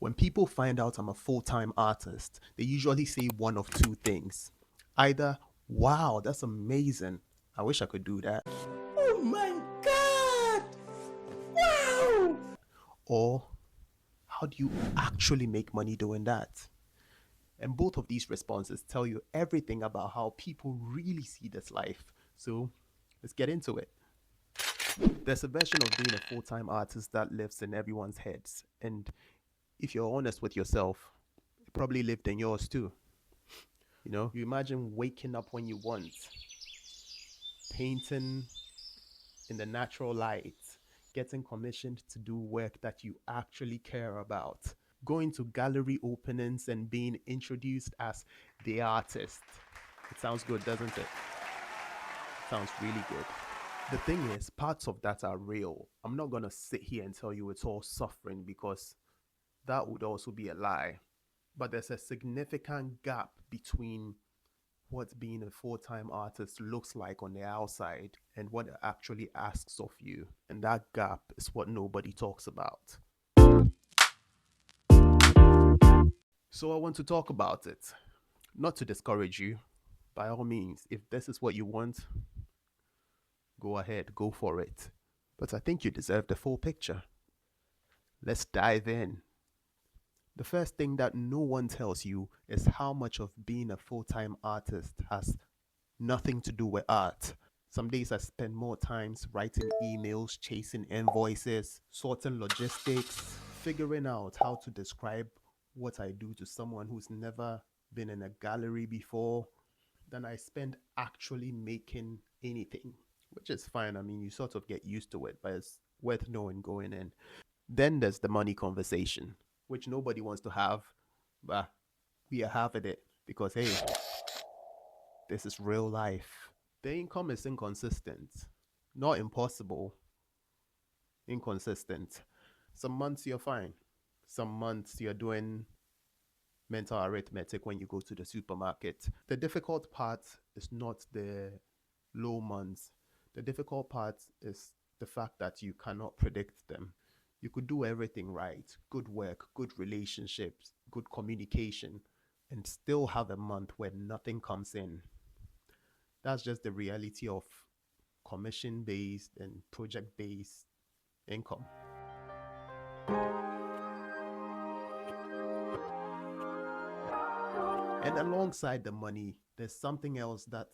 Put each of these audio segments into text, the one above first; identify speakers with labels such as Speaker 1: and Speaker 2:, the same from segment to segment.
Speaker 1: When people find out I'm a full-time artist, they usually say one of two things. Either, wow, that's amazing. I wish I could do that.
Speaker 2: Oh my God! Wow!
Speaker 1: Or, how do you actually make money doing that? And both of these responses tell you everything about how people really see this life. So, let's get into it. There's a version of being a full-time artist that lives in everyone's heads. And if you're honest with yourself, it probably lived in yours too. You imagine waking up when you want, painting in the natural light, getting commissioned to do work that you actually care about, going to gallery openings and being introduced as the artist. It sounds good, doesn't it? Sounds really good. The thing is, parts of that are real. I'm not going to sit here and tell you it's all suffering because that would also be a lie. But there's a significant gap between what being a full-time artist looks like on the outside and what it actually asks of you. And that gap is what nobody talks about. So I want to talk about it. Not to discourage you. By all means, if this is what you want, go ahead, go for it. But I think you deserve the full picture. Let's dive in. The first thing that no one tells you is how much of being a full-time artist has nothing to do with art. Some days I spend more times writing emails, chasing invoices, sorting logistics, figuring out how to describe what I do to someone who's never been in a gallery before than I spend actually making anything, which is fine. I mean, you sort of get used to it, but it's worth knowing going in. Then there's the money conversation, which nobody wants to have, but we are having it because, hey, this is real life. The income is inconsistent, not impossible, inconsistent. Some months you're fine. Some months you're doing mental arithmetic when you go to the supermarket. The difficult part is not the low months. The difficult part is the fact that you cannot predict them. You could do everything right, good work, good relationships, good communication, and still have a month where nothing comes in. That's just the reality of commission-based and project-based income. And alongside the money, there's something else that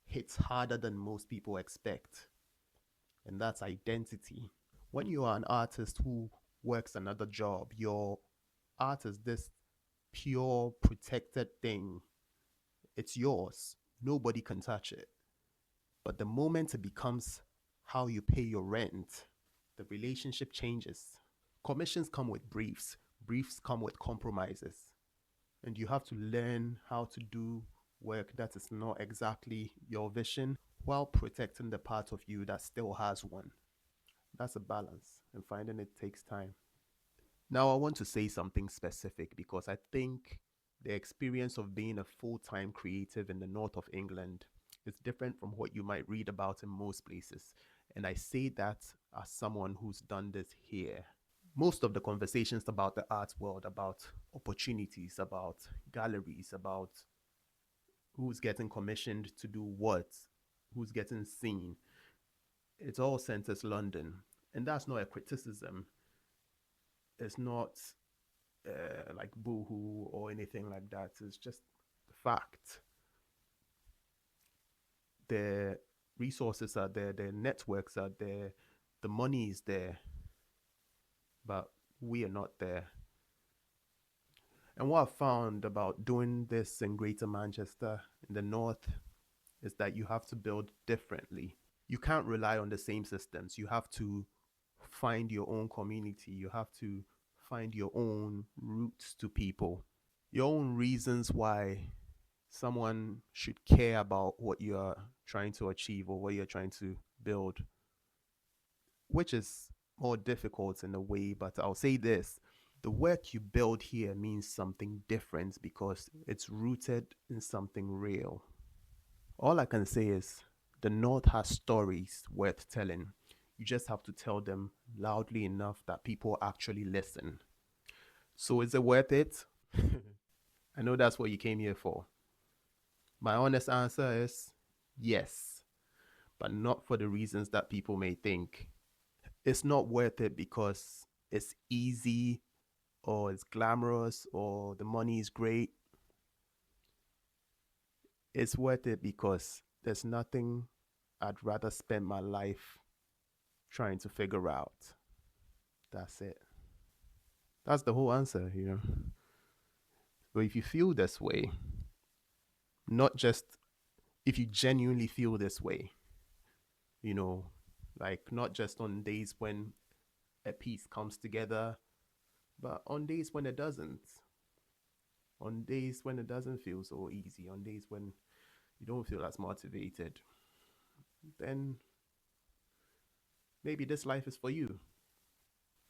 Speaker 1: hits harder than most people expect, and that's identity. When you are an artist who works another job, your art is this pure, protected thing. It's yours. Nobody can touch it. But the moment it becomes how you pay your rent, the relationship changes. Commissions come with briefs. Briefs come with compromises. And you have to learn how to do work that is not exactly your vision while protecting the part of you that still has one. That's a balance, and finding it takes time. Now, I want to say something specific because I think the experience of being a full-time creative in the north of England is different from what you might read about in most places. And I say that as someone who's done this here. Most of the conversations about the art world, about opportunities, about galleries, about who's getting commissioned to do what, who's getting seen, it all centers London. And that's not a criticism. It's not like boohoo or anything like that. It's just the fact. The resources are there, the networks are there, the money is there, but we are not there. And what I found about doing this in Greater Manchester in the north is that you have to build differently. You can't rely on the same systems. You have to find your own community. You have to find your own roots to people, your own reasons why someone should care about what you're trying to achieve or what you're trying to build, which is more difficult in a way. But I'll say this: the work you build here means something different because it's rooted in something real. All I can say is the North has stories worth telling. You just have to tell them loudly enough that people actually listen. So is it worth it? I know that's what you came here for. My honest answer is yes, but not for the reasons that people may think. It's not worth it because it's easy or it's glamorous or the money is great. It's worth it because there's nothing I'd rather spend my life trying to figure out. That's it. That's the whole answer, you know. But if you feel this way, not just if you genuinely feel this way, you know, like not just on days when a piece comes together, but on days when it doesn't. On days when it doesn't feel so easy, on days when you don't feel as motivated, then maybe this life is for you.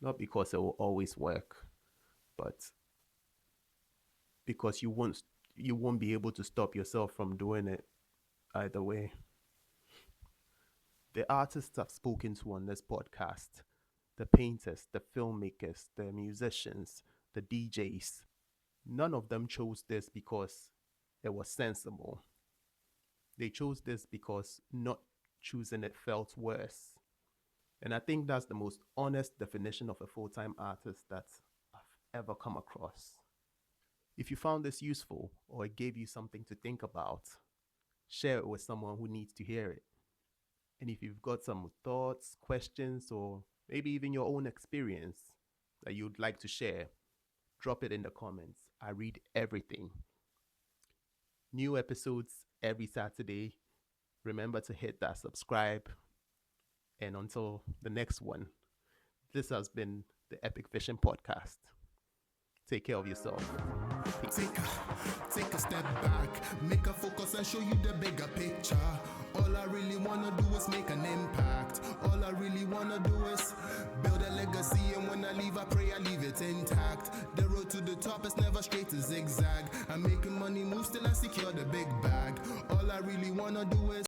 Speaker 1: Not because it will always work, but because you won't be able to stop yourself from doing it either way. The artists I've spoken to on this podcast, the painters, the filmmakers, the musicians, the DJs, none of them chose this because it was sensible. They chose this because not choosing it felt worse. And I think that's the most honest definition of a full-time artist that I've ever come across. If you found this useful or it gave you something to think about, share it with someone who needs to hear it. And if you've got some thoughts, questions, or maybe even your own experience that you'd like to share, drop it in the comments. I read everything. New episodes every Saturday. Remember to hit that subscribe. And until the next one, this has been the Epicvishin Podcast. Take care of yourself. Peace.
Speaker 3: Take a step back, make a focus and show you the bigger picture. All I really wanna do is make an impact. All I really wanna do is build a legacy, and when I leave, I pray I leave it intact. The road to the top is never straight to zigzag. I'm making money move, still I secure the big bag. All I really wanna do is